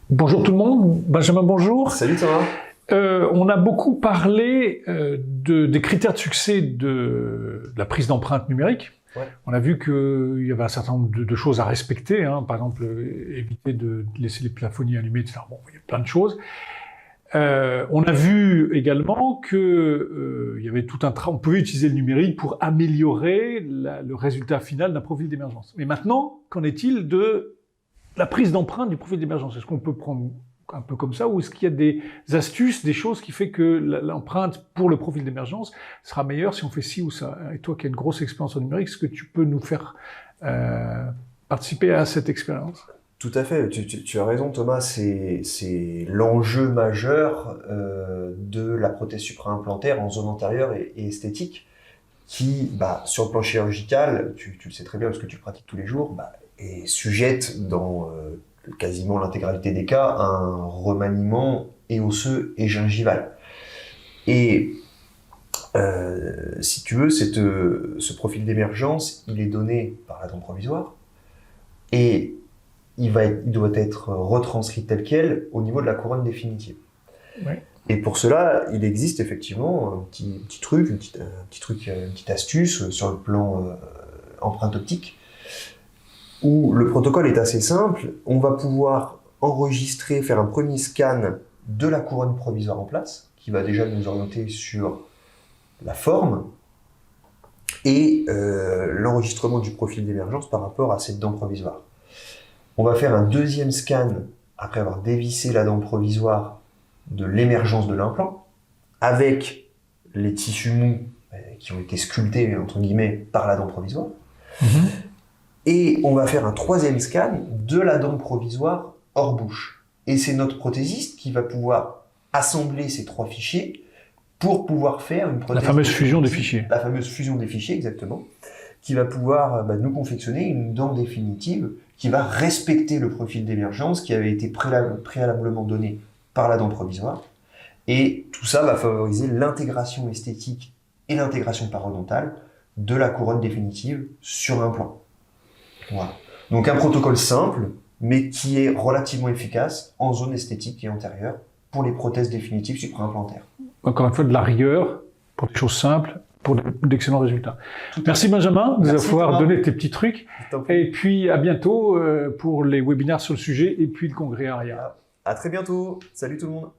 Bonjour tout le monde, Benjamin, bonjour. Salut Thomas. On a beaucoup parlé des critères de succès de la prise d'empreinte numérique. Ouais. On a vu qu'il y avait un certain nombre de choses à respecter, hein. Par exemple, éviter de laisser les plafonniers allumés, etc. Bon, il y a plein de choses. On a vu également que il y avait tout un on pouvait utiliser le numérique pour améliorer le résultat final d'un profil d'émergence. Mais maintenant, qu'en est-il de la prise d'empreinte du profil d'émergence? Est-ce qu'on peut prendre un peu comme ça, ou est-ce qu'il y a des astuces, des choses qui fait que l'empreinte pour le profil d'émergence sera meilleure si on fait ci ou ça? Et toi qui as une grosse expérience en numérique, est-ce que tu peux nous faire participer à cette expérience? Tout à fait, tu as raison Thomas, c'est l'enjeu majeur de la prothèse supraimplantaire en zone antérieure et esthétique qui, sur le plan chirurgical, tu le sais très bien parce que tu pratiques tous les jours, est sujette dans quasiment l'intégralité des cas à un remaniement et osseux et gingival. Et si tu veux, ce profil d'émergence, il est donné par la dent provisoire et il doit être retranscrit tel quel au niveau de la couronne définitive. Ouais. Et pour cela, il existe effectivement un petit truc, une petite astuce sur le plan empreinte optique, où le protocole est assez simple. On va pouvoir enregistrer, faire un premier scan de la couronne provisoire en place, qui va déjà nous orienter sur la forme et l'enregistrement du profil d'émergence par rapport à cette dent provisoire. On va faire un deuxième scan, après avoir dévissé la dent provisoire, de l'émergence de l'implant, avec les tissus mous qui ont été sculptés, entre guillemets, par la dent provisoire. Et on va faire un troisième scan de la dent provisoire hors bouche. Et c'est notre prothésiste qui va pouvoir assembler ces trois fichiers pour pouvoir faire une prothèse. La fameuse fusion des fichiers. La fameuse fusion des fichiers, exactement. Qui va pouvoir nous confectionner une dent définitive qui va respecter le profil d'émergence qui avait été préalablement donné par la dent provisoire. Et tout ça va favoriser l'intégration esthétique et l'intégration parodontale de la couronne définitive sur l'implant. Voilà. Donc un protocole simple, mais qui est relativement efficace en zone esthétique et antérieure pour les prothèses définitives supraimplantaires. Encore une fois, de la rigueur pour des choses simples, pour d'excellents résultats. Merci Benjamin de nous avoir donné tes petits trucs. Et puis à bientôt pour les webinaires sur le sujet et puis le congrès ARIA. À très bientôt. Salut tout le monde.